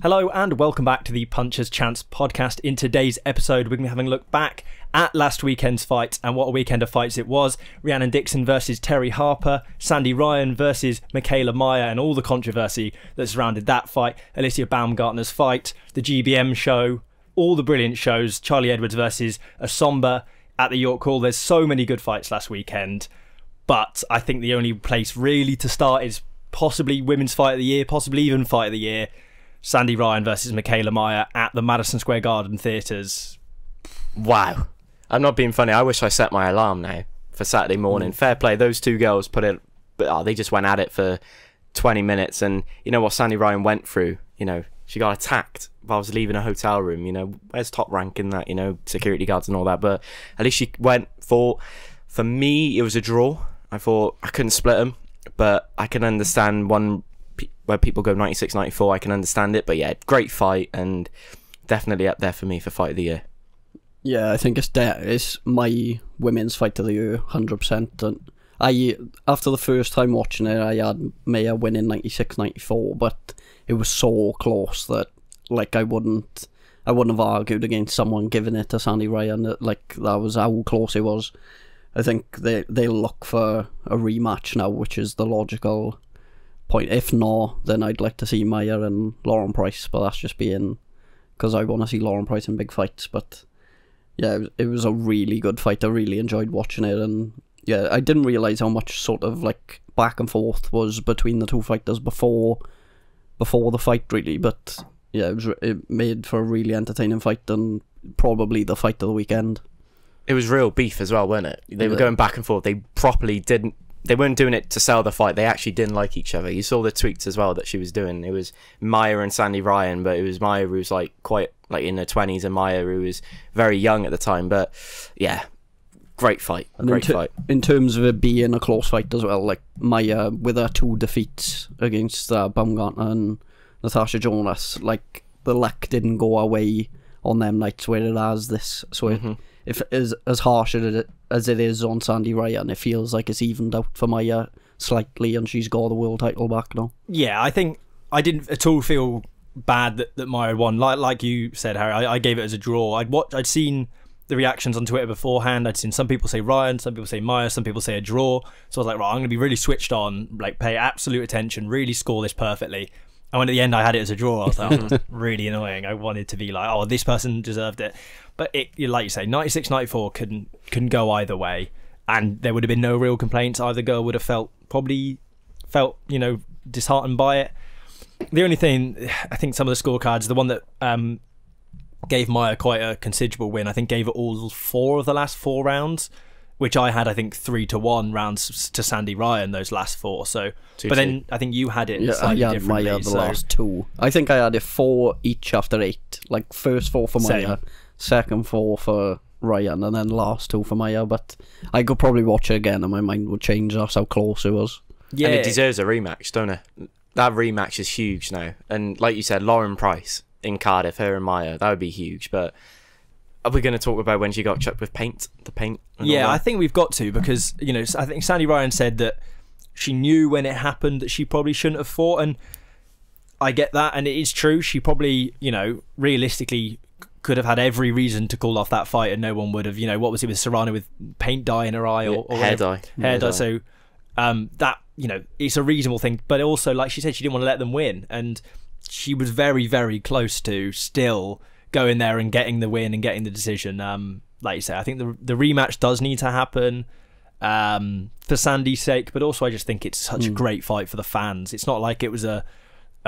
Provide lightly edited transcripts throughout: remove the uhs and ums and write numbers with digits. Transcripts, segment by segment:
Hello and welcome back to the Puncher's Chance podcast. In today's episode, we're going to be having a look back at last weekend's fight and what a weekend of fights it was. Rhiannon Dixon versus Terri Harper, Sandy Ryan versus Mikaela Mayer and all the controversy that surrounded that fight, Alycia Baumgardner's fight, the GBM show, all the brilliant shows, Charlie Edwards versus Essomba at the York Hall. There's so many good fights last weekend, but I think the only place really to start is possibly Women's Fight of the Year, possibly even Fight of the Year. Sandy Ryan versus Mikaela Mayer at the Madison Square Garden theatres. Wow. I'm not being funny. I wish I set my alarm now for Saturday morning. Fair play. Those two girls put it, but they just went at it for 20 minutes. And you know what Sandy Ryan went through? You know, she got attacked while I was leaving a hotel room. You know, where's Top Rank in that? You know, security guards and all that. But at least she went for me, it was a draw. I thought I couldn't split them, but I can understand where people go 96, 94, I can understand it. But yeah, great fight and definitely up there for me for Fight of the Year. Yeah, I think it's my Women's Fight of the Year, 100%. And after the first time watching it, I had Mayer winning 96, 94, but it was so close that like I wouldn't have argued against someone giving it to Sandy Ryan. Like that was how close it was. I think they'll look for a rematch now, which is the logical point. If not, then I'd like to see Mayer and Lauren Price, but that's just being because I want to see Lauren Price in big fights. But yeah, it was a really good fight. I really enjoyed watching it, and yeah, I didn't realise how much sort of like back and forth was between the two fighters before the fight, really. But yeah, it made for a really entertaining fight and probably the fight of the weekend. It was real beef as well, weren't it? They were going back and forth. They weren't doing it to sell the fight. They actually didn't like each other. You saw the tweets as well that she was doing. It was Mayer and Sandy Ryan, but it was Mayer who was quite in her 20s and Mayer who was very young at the time. But yeah, great fight. Great fight. In terms of it being a close fight as well, like Mayer with her 2 defeats against Baumgartner and Natasha Jonas, like the luck didn't go away on them nights where it has this. So if it is as harsh as it is on Sandy Ryan, it feels like it's evened out for Mayer slightly, and she's got the world title back now. Yeah, I think I didn't at all feel bad that Mayer won. Like you said, Harry, I gave it as a draw. I'd seen the reactions on Twitter beforehand. I'd seen some people say Ryan, some people say Mayer, some people say a draw. So I was like, right, I'm going to be really switched on, like pay absolute attention, really score this perfectly. And when at the end I had it as a draw, I was like, oh, that's really annoying. I wanted to be like, oh, this person deserved it. But it, like you say, 96, 94 couldn't go either way. And there would have been no real complaints. Either girl would have felt, you know, disheartened by it. The only thing, I think some of the scorecards, the one that gave Mayer quite a considerable win, I think gave it all 4 of the last 4 rounds, which I had, I think, 3-1 rounds to Sandy Ryan, those last 4. So, but then I think you had it slightly differently. Mayer the last 2. I think I had it 4 each after 8. Like first 4 for Mayer, second 4 for Ryan, and then last 2 for Mayer. But I could probably watch it again and my mind would change. That's how close it was. Yeah, and it deserves a rematch, don't it? That rematch is huge now. And like you said, Lauren Price in Cardiff, her and Mayer, that would be huge. But are we going to talk about when she got chucked with the paint? Yeah, I think we've got to, because, you know, I think Sandy Ryan said that she knew when it happened that she probably shouldn't have fought, and I get that, and it is true. She probably, you know, realistically could have had every reason to call off that fight, and no one would have, you know, what was it with Serrano with paint dye in her eye or hair dye. Hair dye. So that, you know, it's a reasonable thing, but also, like she said, she didn't want to let them win, and she was very, very close to still going there and getting the win and getting the decision. Like you say, I think the rematch does need to happen for Sandy's sake, but also I just think it's such a great fight for the fans. It's not like it was a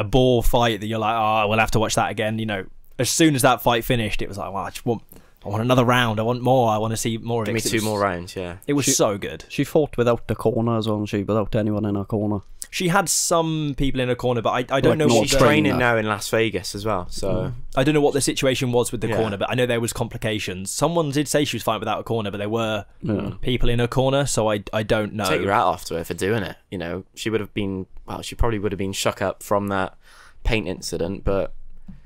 bore fight that you're like, oh, we'll have to watch that again. You know, as soon as that fight finished, it was like, well, I want another round. I want more. I want to see more of it. Give me 2 more rounds, yeah. It was so good. She fought without the corner as well, without anyone in her corner. She had some people in her corner, but I don't know what she's training now in Las Vegas as well. So I don't know what the situation was with the corner, but I know there was complications. Someone did say she was fighting without a corner, but there were people in her corner, so I don't know. Take your hat off to her for doing it. You know, she would have been, well, she probably would have been shook up from that paint incident, but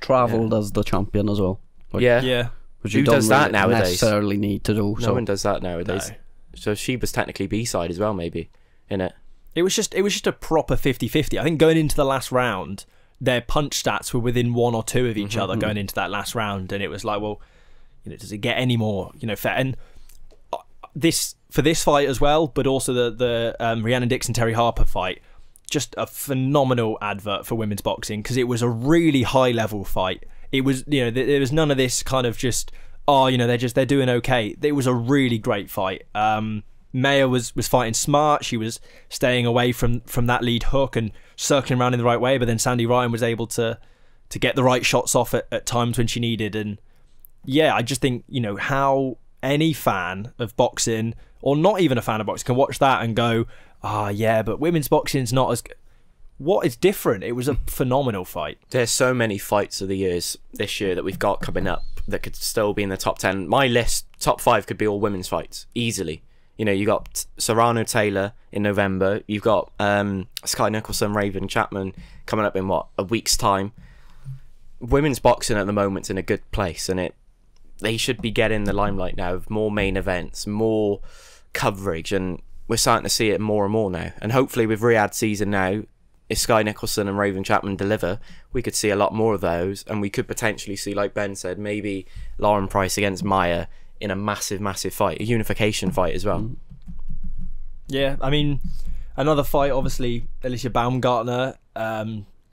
travelled as the champion as well. Like, yeah. Which who does that nowadays? Necessarily need to do. No one does that nowadays. No. So she was technically B-side as well, maybe, in it. It was just a proper 50-50. I think going into the last round, their punch stats were within 1 or 2 of each other going into that last round, and it was like, well, does it get any more fair? And this fight as well, but also the Rhiannon Dixon Terri Harper fight, just a phenomenal advert for women's boxing, because it was a really high level fight. It was, there was none of this kind of just, they're doing okay. It was a really great fight. Mayer was fighting smart. She was staying away from that lead hook and circling around in the right way, but then Sandy Ryan was able to get the right shots off at times when she needed. And yeah, I just think, how any fan of boxing, or not even a fan of boxing, can watch that and go, yeah, but women's boxing's not as... What is different? It was a phenomenal fight. There's so many fights of the years this year that we've got coming up that could still be in the top 10. My list, top 5 could be all women's fights, easily. You got Serrano Taylor in November. You've got Sky Nicholson, Raven Chapman coming up in, a week's time. Women's boxing at the moment's in a good place, and they should be getting the limelight now of more main events, more coverage, and we're starting to see it more and more now. And hopefully with Riyadh season now, if Sky Nicholson and Raven Chapman deliver, we could see a lot more of those, and we could potentially see, like Ben said, maybe Lauren Price against Mayer in a massive fight, a unification fight as well. Yeah, I mean, another fight, obviously, Alycia Baumgardner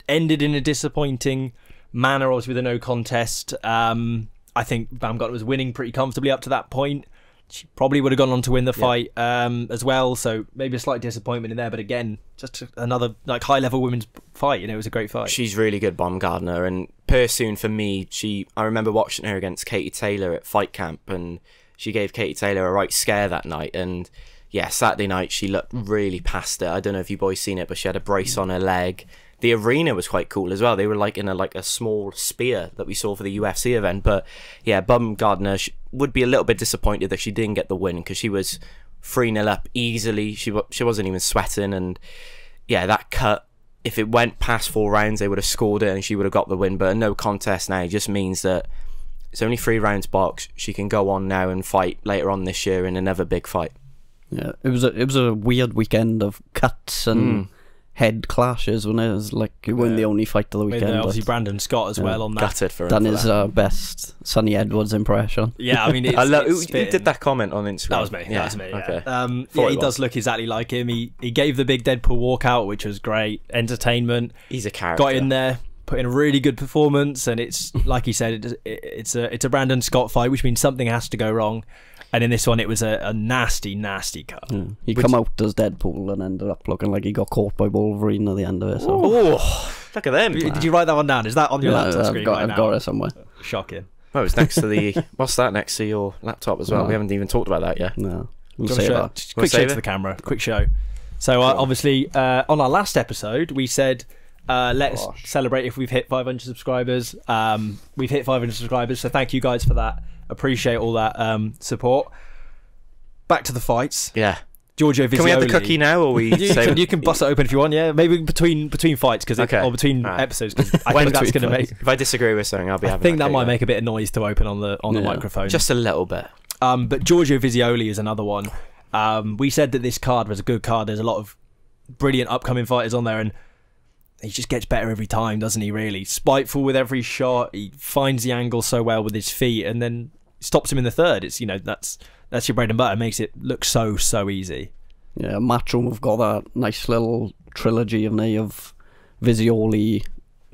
ended in a disappointing manner, obviously with a no contest. I think Baumgartner was winning pretty comfortably up to that point. She probably would have gone on to win the fight as well, so maybe a slight disappointment in there, but again, just another high level women's fight. It was a great fight. She's really good, Baumgartner, and Pursoon for me, I remember watching her against Katie Taylor at Fight Camp, and she gave Katie Taylor a right scare that night. And yeah, Saturday night she looked really past it. I don't know if you boys seen it, but she had a brace on her leg. The arena was quite cool as well. They were in a small spear that we saw for the UFC event. But yeah, Baumgartner would be a little bit disappointed that she didn't get the win, because she was 3-0 up easily. She wasn't even sweating, and yeah, that cut, if it went past 4 rounds, they would have scored it and she would have got the win. But a no contest now just means that it's only 3 rounds box. She can go on now and fight later on this year in another big fight. Yeah, it was a weird weekend of cuts and head clashes, when it was like it wasn't the only fight of the weekend. Obviously Brandon Scott as well on that. Gutted for him. Done his best Sonny Edwards impression. Yeah, I mean, who did that comment on Instagram? That was me. Yeah. That was me. Okay. He does look exactly like him. He gave the big Deadpool walkout, which was great entertainment. He's a character. Got in there, put in a really good performance, and it's like he said, it's a Brandon Scott fight, which means something has to go wrong. And in this one, it was a nasty cut. Yeah. He come out as Deadpool and ended up looking like he got caught by Wolverine at the end of it. So. Oh, look at them. Did you write that one down? Is that on your laptop screen I've got it somewhere. Shocking. Well, it's next to the... What's that next to your laptop as well? We haven't even talked about that yet. No. We'll say that. Quick show to the camera. Quick show. So obviously, on our last episode, we said... let's celebrate if we've hit 500 subscribers. We've hit 500 subscribers, so thank you guys for that. Appreciate all that support. Back to the fights. Yeah. Giorgio Vizioli. Can we have the cookie now, or we? You can bust it open if you want. Yeah, maybe between fights, or between episodes. Cause I think that's going to make. If I disagree with something, I'll be having. I think that might make a bit of noise to open on the microphone. Just a little bit. But Giorgio Vizioli is another one. We said that this card was a good card. There's a lot of brilliant upcoming fighters on there, and he just gets better every time, doesn't he, really? Spiteful with every shot. He finds the angle so well with his feet and then stops him in the third. It's, that's your bread and butter. It makes it look so easy. Yeah, Matchroom have got that nice little trilogy of Vizioli,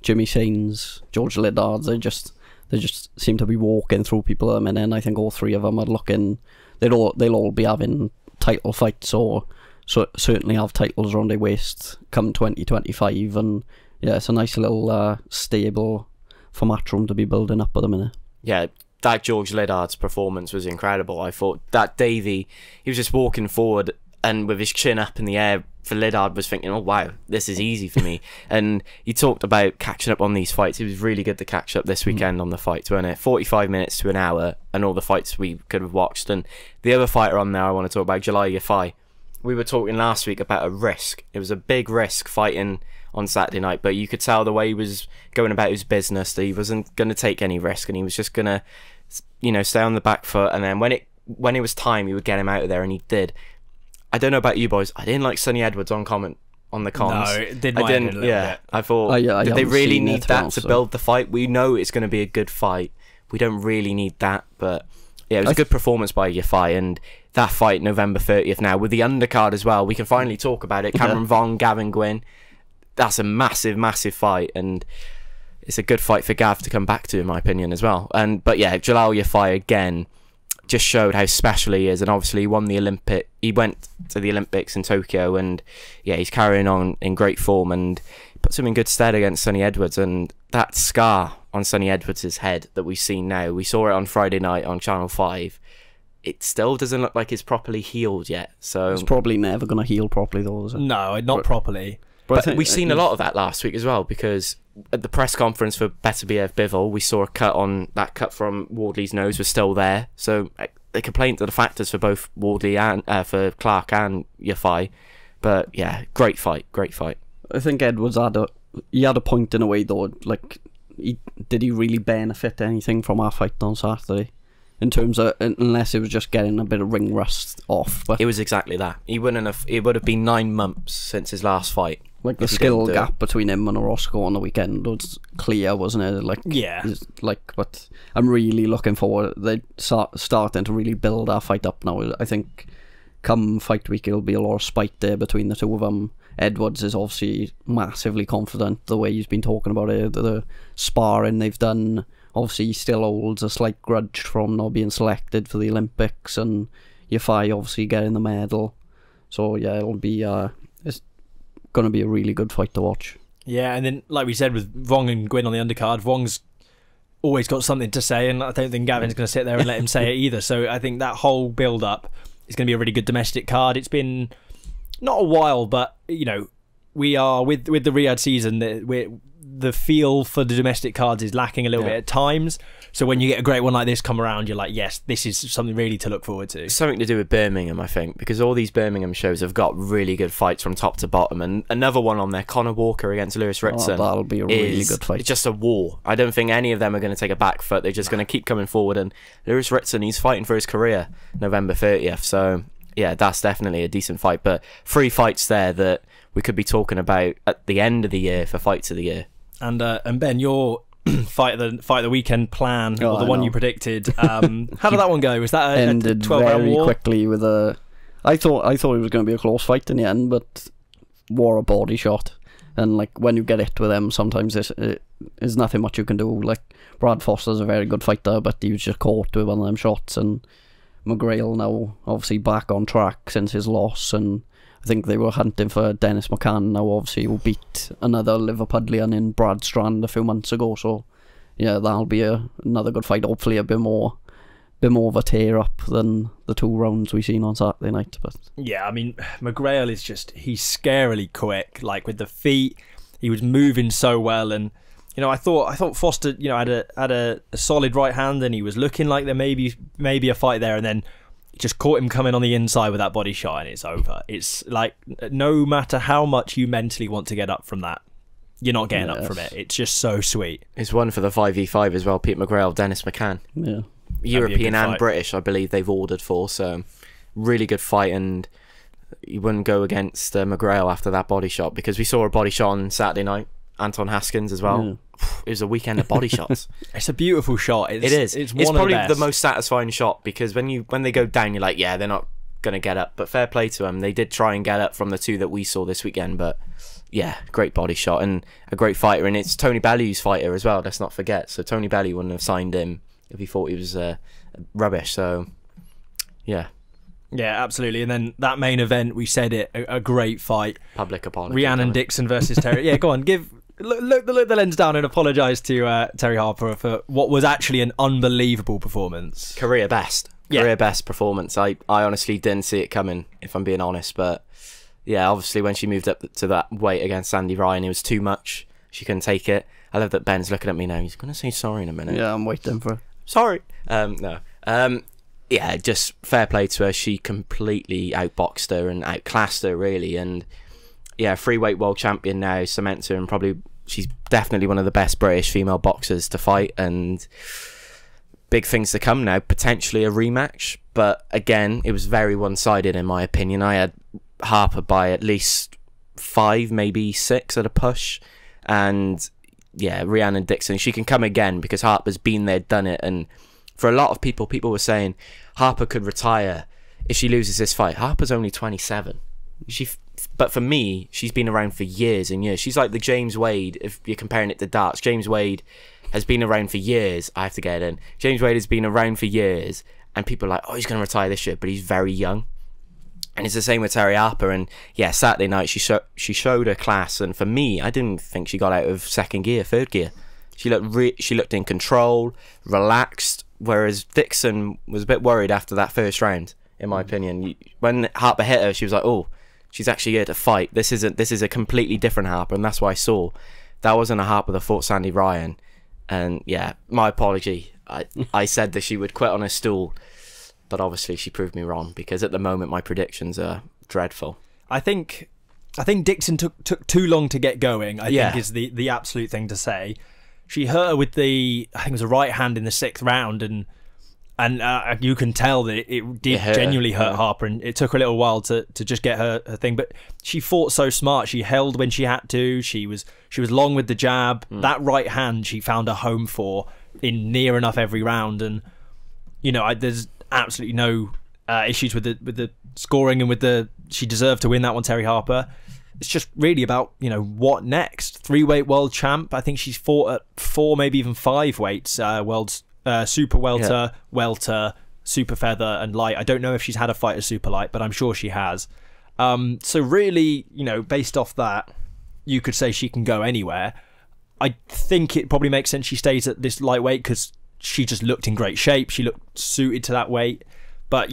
Jimmy Sains, George Liddards. They just seem to be walking through people at the minute, and I think all 3 of them are looking... They'll all be having title fights, or... So certainly have titles around their waist come 2025, and yeah, it's a nice little stable for Matchroom to be building up at the minute. Yeah, that George Liddards performance was incredible. I thought that Davey, he was just walking forward and with his chin up in the air. For Liddard was thinking, oh wow, this is easy for me. And you talked about catching up on these fights. It was really good to catch up this weekend on the fights, weren't it? 45 minutes to an hour, and all the fights we could have watched. And the other fighter on there I want to talk about, Galal Yafai. We were talking last week about a risk. It was a big risk fighting on Saturday night, but you could tell the way he was going about his business that he wasn't going to take any risk, and he was just going to, stay on the back foot. And then when it was time, he would get him out of there, and he did. I don't know about you boys. I didn't like Sonny Edwards on on the comms. No, it did my head in a little bit. I thought, I did they haven't really seen need it, to be that honest, to so. build the fight? We know it's going to be a good fight. We don't really need that, but yeah, it was a good performance by Yafai, and that fight November 30th now with the undercard as well. We can finally talk about it. Cameron Vaughn, Gavin Gwynn. That's a massive, massive fight, and it's a good fight for Gav to come back to, in my opinion, as well. But yeah, Galal Yafai again just showed how special he is, and obviously he won the Olympic. He went to the Olympics in Tokyo, and yeah, he's carrying on in great form and puts him in good stead against Sonny Edwards. And that scar on Sonny Edwards' head that we've seen now, we saw it on Friday night on Channel 5. It still doesn't look like it's properly healed yet. So It's probably never going to heal properly, though, is it? No, not properly. But we've seen a lot of that last week as well, because at the press conference for Better BF Bivol, we saw a cut from Wardley's nose was still there. So they complained to the factors for both Wardley and for Clark and Yafai. But yeah, great fight. I think Edwards had a point in a way, though. Like, did he really benefit anything from our fight on Saturday? In terms of, unless it was just getting a bit of ring rust off. But it was exactly that. It would have been 9 months since his last fight. Like, the skill gap between him and Orozco on the weekend was clear, wasn't it? Like, yeah. But I'm really looking forward. They're starting to really build our fight up now. I think come fight week, it'll be a lot of spite there between the two of them. Edwards is obviously massively confident, the way he's been talking about it, the sparring they've done. Obviously, he still holds a slight grudge from not being selected for the Olympics, and Yafai obviously getting the medal. So yeah, it'll be it's going to be a really good fight to watch. Yeah, and then like we said with Vong and Gwyn on the undercard, Vong's always got something to say, and I don't think Gavin's going to sit there and let him say it either. So I think that whole build-up is going to be a really good domestic card. It's been not a while, but you know, we are with the Riyadh season. The feel for the domestic cards is lacking a little bit at times. So when you get a great one like this come around, you're like, yes, this is something really to look forward to. Something to do with Birmingham, I think, because all these Birmingham shows have got really good fights from top to bottom. And another one on there, Conor Walker against Lewis Ritson. Oh, that'll be a really good fight. It's just a war. I don't think any of them are going to take a back foot. They're just going to keep coming forward. And Lewis Ritson, he's fighting for his career November 30th. So yeah, that's definitely a decent fight. But 3 fights there that we could be talking about at the end of the year for fights of the year. And Ben, your fight of the weekend plan, or the one you predicted, how did that one go? Was that ended a 12-round very war? quickly with a... I thought it was going to be a close fight in the end, but wore a body shot. And like, when you get hit with them, sometimes there's nothing much you can do. Like, Brad Foster's a very good fighter, but he was just caught with one of them shots. And McGrail now obviously back on track since his loss, and I think they were hunting for Dennis McCann now, obviously, who beat another Liverpudlian in Brad Strand a few months ago. So yeah, that'll be another good fight. Hopefully a bit more of a tear up than the 2 rounds we seen on Saturday night. But yeah, I mean, McGrail is he's scarily quick. Like, with the feet, he was moving so well, and you know, I thought Foster, you know, had a solid right hand, and he was looking like there may be a fight there, and then just caught him coming on the inside with that body shot, and it's over. It's like, no matter how much you mentally want to get up from that, you're not getting up from it. It's just so sweet. It's one for the 5v5 as well. Pete McGrail, Dennis McCann. Yeah, European and British, I believe they've ordered for. So really good fight, and you wouldn't go against McGrail after that body shot, because we saw a body shot on Saturday night. Anton Haskins as well. Yeah. It was a weekend of body shots. It's a beautiful shot. It is. It's probably the most satisfying shot, because when they go down, you're like, yeah, they're not going to get up. But fair play to them. They did try and get up from the 2 that we saw this weekend. But yeah, great body shot and a great fighter. And it's Tony Bellew's fighter as well, let's not forget. So Tony Bellew wouldn't have signed him if he thought he was rubbish. So yeah. Yeah, absolutely. And then that main event, we said it, a great fight. Public apology. Rhiannon Dixon versus Terri. Yeah, go on, look the lens down and apologise to Terri Harper for what was actually an unbelievable performance. Career best performance. I honestly didn't see it coming, if I'm being honest. But yeah, obviously when she moved up to that weight against Sandy Ryan, it was too much. She couldn't take it. I love that Ben's looking at me now. He's going to say sorry in a minute. Yeah, I'm waiting for it. Sorry. No. Yeah, just fair play to her. She completely outboxed her and outclassed her, really. And yeah, freeweight world champion now, cements her, and probably she's definitely one of the best British female boxers to fight. And big things to come now, potentially a rematch. But again, it was very one-sided in my opinion. I had Harper by at least 5, maybe 6 at a push. And yeah, Rhiannon Dixon, she can come again because Harper's been there, done it. And for a lot of people were saying Harper could retire if she loses this fight. Harper's only 27. But for me, she's been around for years and years. She's like the James Wade, if you're comparing it to darts. James Wade has been around for years. I have to get it in. James Wade has been around for years, and people are like, oh, he's going to retire this year, but he's very young. And it's the same with Terri Harper. And yeah, Saturday night she showed her class, and for me, I didn't think she got out of third gear. She looked in control, relaxed, whereas Dixon was a bit worried after that first round, in my opinion. When Harper hit her, she was like, oh, she's actually here to fight. This is a completely different Harper, and that's what I saw. That wasn't a Harper that fought Sandy Ryan. And yeah, my apology. I said that she would quit on her stool, but obviously she proved me wrong, because at the moment my predictions are dreadful. I think Dixon took too long to get going. I think is the absolute thing to say. She hurt her with I think it was a right hand in the 6th round, and you can tell that it did genuinely hurt Harper, and it took her a little while to just get her thing. But she fought so smart. She held when she had to. She was long with the jab. That right hand she found a home for in near enough every round, and there's absolutely no issues with the scoring and with she deserved to win that one, Terri Harper. It's just really about what next. 3-weight world champ. I think she's fought at 4, maybe even 5 weights. World's super welter, welter, super feather, and light. I don't know if she's had a fight at super light, but I'm sure she has. So really, based off that, you could say she can go anywhere. I think it probably makes sense she stays at this lightweight because she just looked in great shape. She looked suited to that weight. But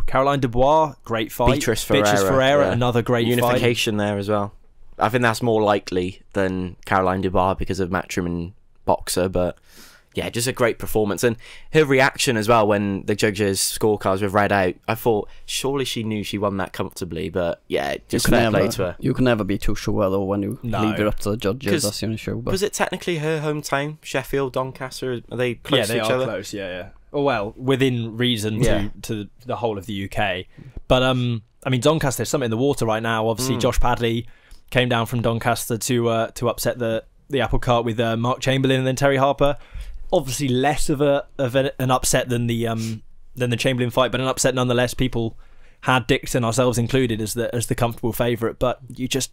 Caroline Dubois, great fight. Beatrice Ferreira, another great unification fight. There as well. I think that's more likely than Caroline Dubois because of Matchroom boxer, but yeah, just a great performance. And her reaction as well when the judges' scorecards were read out, I thought surely she knew she won that comfortably, but yeah, just fair play to her. You can never be too sure though when you leave it up to the judges. That's the only show. But was it technically her hometown, Sheffield, Doncaster? Are they close to each other? Yeah, they are close. Yeah. Oh, well, within reason to the whole of the UK. But Doncaster, there's something in the water right now. Obviously, Josh Padley came down from Doncaster to upset the apple cart with Mark Chamberlain and then Terri Harper. Obviously, less of an upset than the Chamberlain fight, but an upset nonetheless. People had Dixon, ourselves included, as the comfortable favourite, but you just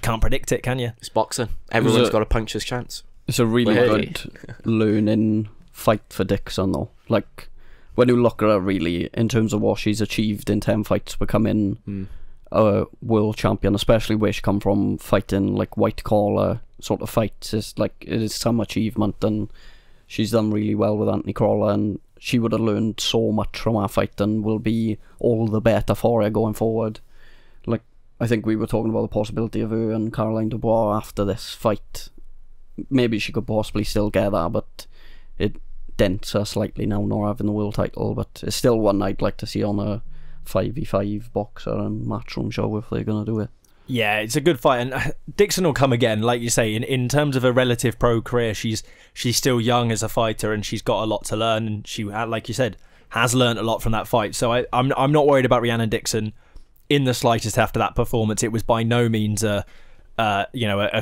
can't predict it, can you? It's boxing. Everyone's got a puncher's chance. It's a really good learning fight for Dixon, though. Like, when you look at her, really, in terms of what she's achieved in 10 fights, becoming a world champion, especially where she come from, fighting like white collar sort of fights, it is some achievement, and she's done really well with Anthony Crawler, and she would have learned so much from our fight and will be all the better for her going forward. Like, I think we were talking about the possibility of her and Caroline Dubois after this fight. Maybe she could possibly still get that, but it dents her slightly now not having the world title, but it's still one I'd like to see on a 5v5 boxer and Matchroom show if they're going to do it. Yeah, it's a good fight, and Dixon will come again, like you say. In terms of a relative pro career, she's still young as a fighter, and she's got a lot to learn. And she, like you said, has learned a lot from that fight. So I'm not worried about Rhiannon Dixon in the slightest after that performance. It was by no means a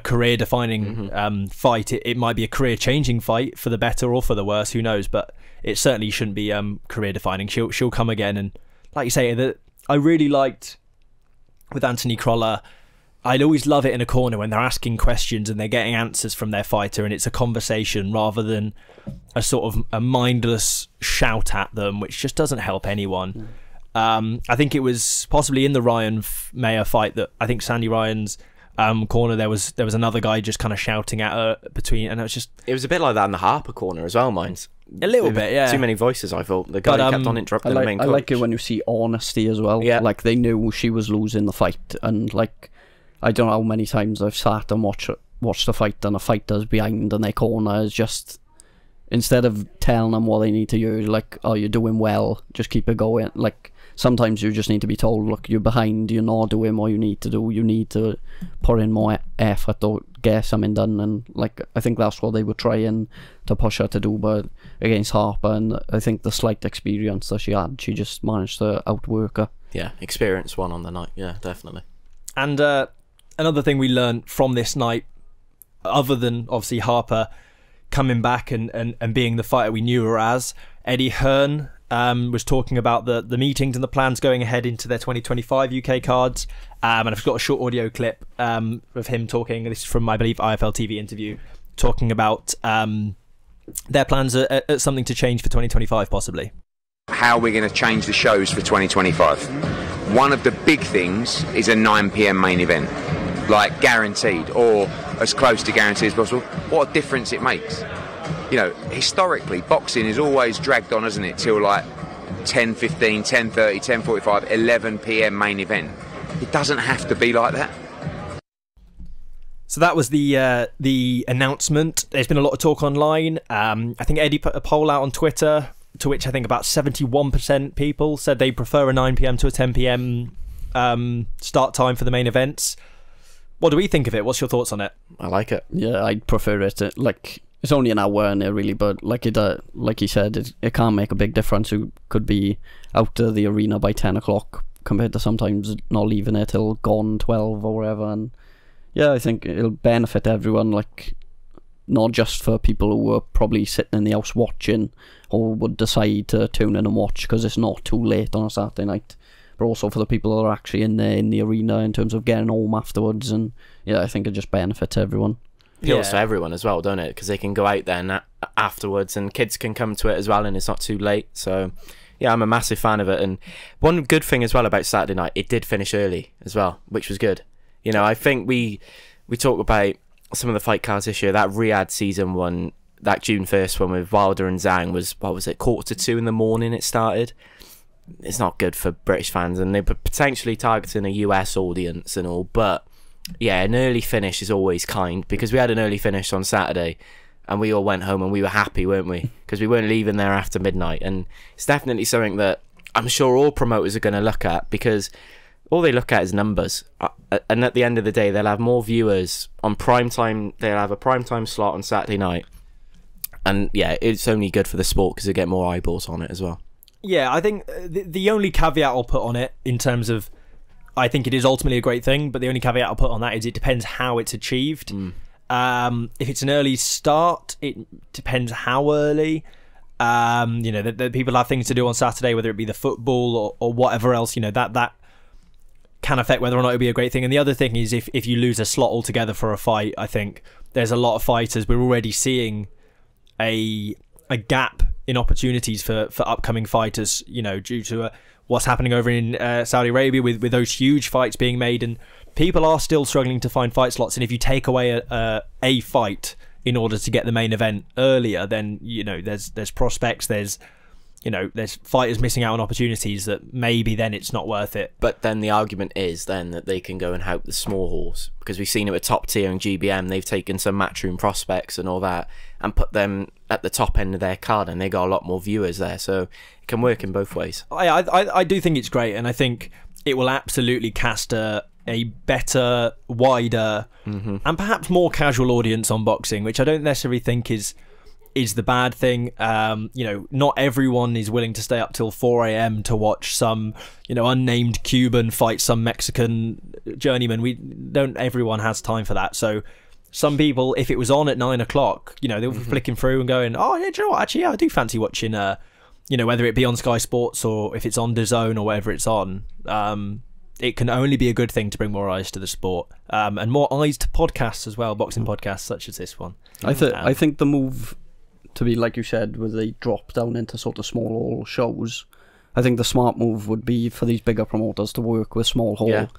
career defining fight. It might be a career changing fight for the better or for the worse, who knows? But it certainly shouldn't be career defining. She'll come again, and like you say, I really liked. With Anthony Crawler, I'd always love it in a corner when they're asking questions and they're getting answers from their fighter, and it's a conversation rather than a sort of a mindless shout at them, which just doesn't help anyone. I think it was possibly in the Ryan Mayer fight that I think Sandy Ryan's corner there was another guy just kind of shouting at her between, and it was a bit like that in the Harper corner as well, mind. A little bit, yeah. Too many voices, I thought. The guy kept on interrupting the main coach. I like it when you see honesty as well. Yeah. Like, they knew she was losing the fight, and like, I don't know how many times I've sat and watched the fight, and a fighter's behind and their corner is just, instead of telling them what they need to do, like, oh, you're doing well, just keep it going. Like, sometimes you just need to be told, look, you're behind, you're not doing what you need to do, you need to put in more effort or get something done. And like, I think that's what they were trying to push her to do, but against Harper, and I think the slight experience that she had, she just managed to outwork her. Yeah, experience one on the night. Yeah, definitely. And another thing we learned from this night, other than obviously Harper coming back and being the fighter we knew her as, Eddie Hearn was talking about the meetings and the plans going ahead into their 2025 UK cards. And I've got a short audio clip of him talking. This is from, I believe, IFL TV interview, talking about their plans at something to change for 2025, possibly. How we're going to change the shows for 2025. One of the big things is a 9 p.m. main event, like guaranteed, or as close to guaranteed as possible. What a difference it makes. You know, historically, boxing is always dragged on, hasn't it, till like 10:15, 10:30, 10:45, 11 p.m. main event. It doesn't have to be like that. So that was the announcement. There's been a lot of talk online. I think Eddie put a poll out on Twitter, to which I think about 71% people said they prefer a 9 p.m. to a 10 p.m. Start time for the main events. What do we think of it? What's your thoughts on it? I like it. Yeah, I'd prefer it. It's only an hour in there, really, but like you said, it can't make a big difference. Who could be out of the arena by 10 o'clock compared to sometimes not leaving it till gone 12 or whatever. And yeah, I think it'll benefit everyone, like not just for people who are probably sitting in the house watching or would decide to tune in and watch because it's not too late on a Saturday night, but also for the people that are actually in there in the arena in terms of getting home afterwards. And yeah, I think it just benefits everyone. Appeals to everyone as well, don't it? Because they can go out there afterwards, and kids can come to it as well, and it's not too late. So yeah, I'm a massive fan of it. And one good thing as well about Saturday night, it did finish early as well, which was good. You know, I think we talk about some of the fight cards this year. That Riyadh season one, that June 1st one with Wilder and Zhang was, what was it, 1:45 in the morning it started. It's not good for British fans, and they're potentially targeting a US audience and all, but yeah, an early finish is always kind, because we had an early finish on Saturday and we all went home and we were happy, weren't we? Because we weren't leaving there after midnight. And it's definitely something that I'm sure all promoters are going to look at, because all they look at is numbers, and at the end of the day they'll have more viewers on prime time. They'll have a prime time slot on Saturday night, and yeah, it's only good for the sport because they get more eyeballs on it as well. Yeah, I think the only caveat I'll put on it, in terms of, I think it is ultimately a great thing, but the only caveat I'll put on that is it depends how it's achieved. If it's an early start, it depends how early. You know, the people have things to do on Saturday, whether it be the football or whatever else. You know, that can affect whether or not it'll be a great thing. And the other thing is, if you lose a slot altogether for a fight, I think there's a lot of fighters. We're already seeing a gap in opportunities for upcoming fighters, you know, due to what's happening over in Saudi Arabia with those huge fights being made, and people are still struggling to find fight slots. And if you take away a fight in order to get the main event earlier, then, you know, there's prospects, there's fighters missing out on opportunities that maybe then it's not worth it. But then the argument is then that they can go and help the small halls, because we've seen it with Top Tier and GBM. They've taken some matchroom prospects and all that and put them at the top end of their card, and they got a lot more viewers there. So it can work in both ways. I do think it's great, and I think it will absolutely cast a better, wider, and perhaps more casual audience on boxing, which I don't necessarily think is the bad thing. You know, not everyone is willing to stay up till 4 a.m. to watch some, you know, unnamed Cuban fight some Mexican journeyman. Everyone has time for that. So some people, if it was on at 9 o'clock, you know, they were flicking through and going, oh yeah, do you know what, actually, yeah, I do fancy watching, you know, whether it be on Sky Sports or if it's on DAZN or whatever it's on. It can only be a good thing to bring more eyes to the sport, and more eyes to podcasts as well, boxing podcasts such as this one. I think the move to be, like you said, where they drop down into sort of small hall shows, I think the smart move would be for these bigger promoters to work with small hall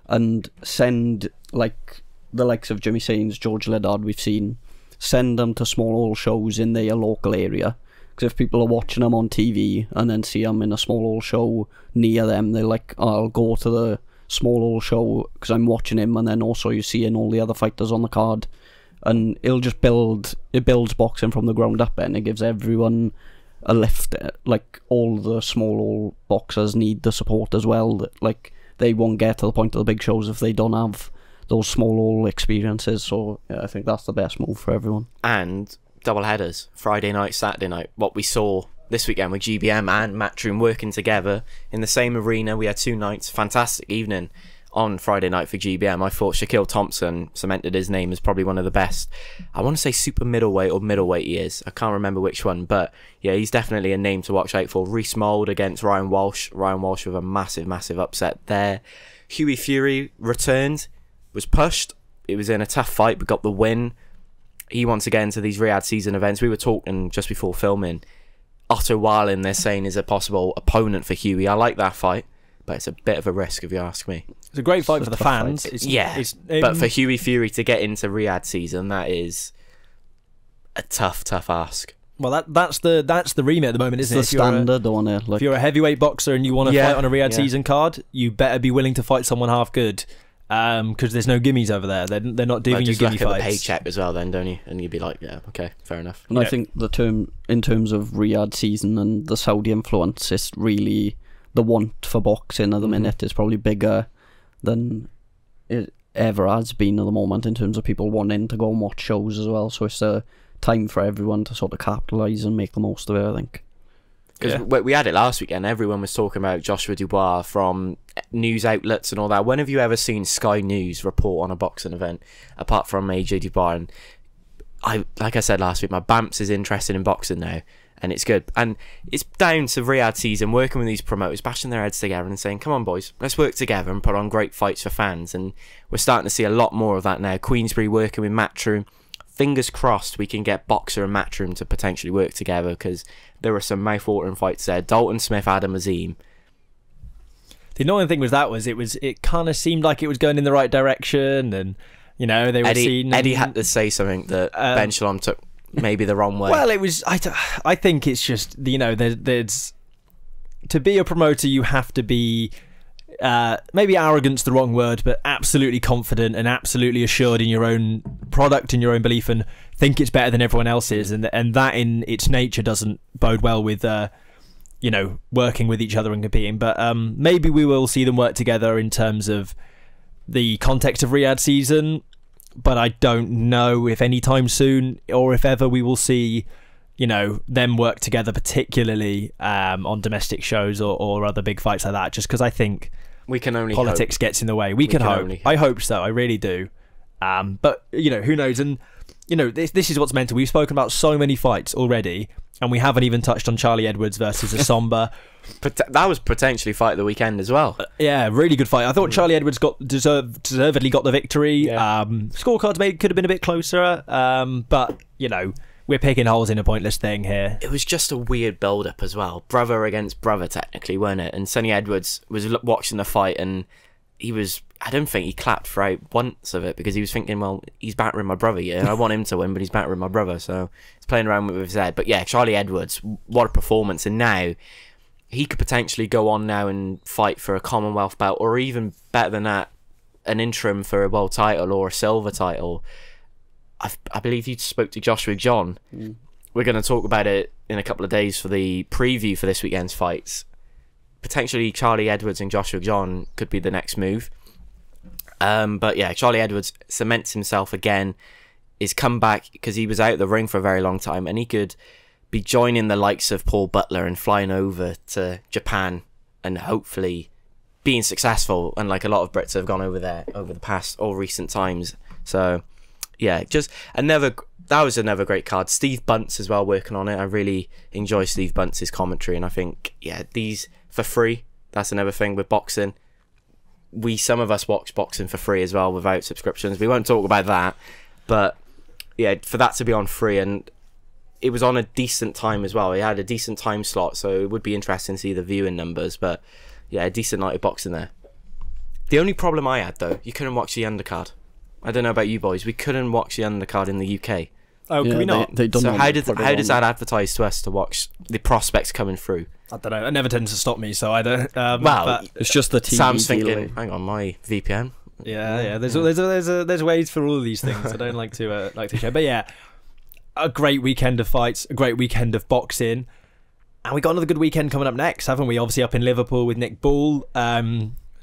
and send, like the likes of Jimmy Sains, George Liddard we've seen, send them to small hall shows in their local area. Because if people are watching them on TV and then see them in a small hall show near them, they're like, oh, I'll go to the small hall show because I'm watching him, and then also you're seeing all the other fighters on the card. And it'll just builds boxing from the ground up, and it gives everyone a lift. Like, all the small hall boxers need the support as well. That, like, they won't get to the point of the big shows if they don't have those small hall experiences. So yeah, I think that's the best move for everyone. And double headers, Friday night, Saturday night. What we saw this weekend with GBM and Matchroom working together in the same arena. We had 2 nights, fantastic evening on Friday night for GBM. I thought Shaquille Thompson cemented his name as probably one of the best. I want to say super middleweight or middleweight he is. I can't remember which one, but yeah, he's definitely a name to watch out for. Reece Mould against Ryan Walsh. Ryan Walsh with a massive upset there. Hughie Fury returned, was pushed. It was in a tough fight, but got the win. He wants to get into these Riyadh season events. We were talking just before filming. Otto Wallin, they're saying, is a possible opponent for Hughie. I like that fight, but it's a bit of a risk if you ask me. It's a great fight for the fans. But for Hughie Fury to get into Riyadh season, that is a tough ask. Well, that's the remit at the moment, isn't it? It's the standard on it. If you're a heavyweight boxer and you want to fight on a Riyadh season card, you better be willing to fight someone half good. Because there's no gimmies over there. They're not doing you gimme fights. Just look at the paycheck as well, then, don't you? And you'd be like, yeah, okay, fair enough. And I think in terms of Riyadh season and the Saudi influence, it's really the want for boxing at the minute is probably bigger than it ever has been at the moment in terms of people wanting to go and watch shows as well. So it's a time for everyone to sort of capitalise and make the most of it, I think. Because we had it last weekend. Everyone was talking about Joshua Dubois from news outlets and all that. When have you ever seen Sky News report on a boxing event apart from AJ Dubois? And like I said last week, my Bamps is interested in boxing now, and it's good. And it's down to Riyadh season, working with these promoters, bashing their heads together and saying, come on boys, let's work together and put on great fights for fans. And we're starting to see a lot more of that now. Queensbury working with Matchroom. Fingers crossed we can get Boxer and Matchroom to potentially work together, because there were some mouth-watering fights there. Dalton Smith, Adam Azim. The annoying thing was it kind of seemed like it was going in the right direction, and they were Eddie had to say something that Ben Shalom took maybe the wrong way. Well, it was. I think it's just there's to be a promoter you have to be. Maybe arrogant's the wrong word, but absolutely confident and absolutely assured in your own product and your own belief, and think it's better than everyone else's, and that in its nature doesn't bode well with working with each other and competing. But maybe we will see them work together in terms of the context of Riyadh season, but I don't know if anytime soon or if ever we will see them work together, particularly on domestic shows or other big fights like that, just because I think we can only politics hope. Gets in the way. We can hope. I hope so. I really do. But who knows? And this is what's mental. We've spoken about so many fights already, and we haven't even touched on Charlie Edwards versus Essomba. That was potentially fight of the weekend as well. Yeah, really good fight. I thought Charlie Edwards deservedly got the victory. Yeah. Scorecards could have been a bit closer, but we're picking holes in a pointless thing here. It was just a weird build-up as well. Brother against brother, technically, weren't it? And Sonny Edwards was watching the fight, and I don't think he clapped for out once of it, because he was thinking, well, he's battering my brother, yeah. I want him to win, but he's battering my brother, so he's playing around with his head. But yeah, Charlie Edwards, what a performance. And now he could potentially go on now and fight for a Commonwealth belt, or even better than that, an interim for a world title or a silver title. I believe you spoke to Joshua John. We're going to talk about it in a couple of days for the preview for this weekend's fights. Potentially Charlie Edwards and Joshua John could be the next move. But yeah, Charlie Edwards cements himself again. His comeback, because he was out of the ring for a very long time, and he could be joining the likes of Paul Butler and flying over to Japan and hopefully being successful, unlike a lot of Brits have gone over there over the past or recent times. So yeah, that was another great card. Steve Bunce as well working on it. I really enjoy Steve Bunce's commentary, and I think these for free, that's another thing with boxing. Some of us watch boxing for free as well without subscriptions. We won't talk about that, but yeah, for that to be on free, and it was on a decent time as well. It had a decent time slot, so it would be interesting to see the viewing numbers. But yeah, a decent night of boxing there. The only problem I had, though, you couldn't watch the undercard. I don't know about you boys, we couldn't watch the undercard in the UK. Oh, can we not? They don't. So how does that advertise to us to watch the prospects coming through? I don't know. It never tends to stop me, so I don't. Well, it's just the TV. Sam's dealing. thinking, hang on, my VPN. Yeah. There's ways for all of these things. I don't like to share, but yeah, a great weekend of fights, a great weekend of boxing, and we got another good weekend coming up next, haven't we? Obviously up in Liverpool with Nick Bull,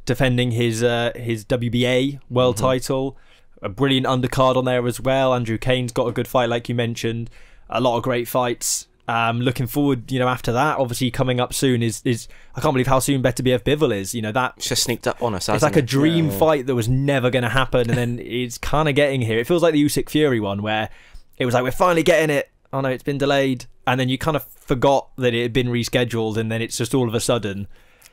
defending his WBA world title. A brilliant undercard on there as well. Andrew Kane's got a good fight, like you mentioned. A lot of great fights. Looking forward, after that, obviously coming up soon is I can't believe how soon Better BF Bivol is. That It's just sneaked up on us. it's like a dream fight that was never going to happen, and then it's kind of getting here. It feels like the Usyk Fury one where it was like, we're finally getting it. Oh no, it's been delayed, and then you kind of forgot that it had been rescheduled, and then it's just all of a sudden.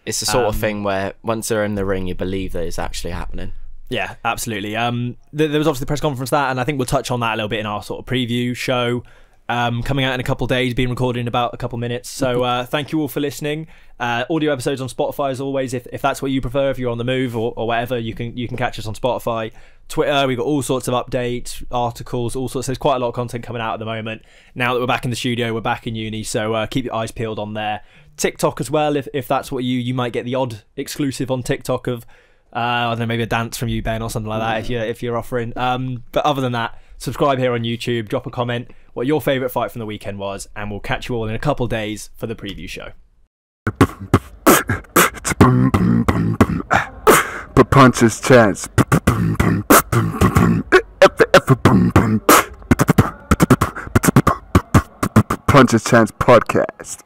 It's the sort of thing where once they're in the ring, you believe that it's actually happening. Yeah, absolutely. There was obviously the press conference that, and I think we'll touch on that a little bit in our sort of preview show. Coming out in a couple of days, being recorded in about a couple of minutes. So thank you all for listening. Audio episodes on Spotify as always, if that's what you prefer, if you're on the move or whatever, you can catch us on Spotify. Twitter, we've got all sorts of updates, articles, all sorts. There's quite a lot of content coming out at the moment. Now that we're back in the studio, we're back in uni, so keep your eyes peeled on there. TikTok as well, if that's what you might get the odd exclusive on TikTok of I don't know, maybe a dance from you, Ben, or something like that if you're offering. But other than that, subscribe here on YouTube, drop a comment what your favourite fight from the weekend was, and we'll catch you all in a couple of days for the preview show. Punches chance. Punches Chance podcast.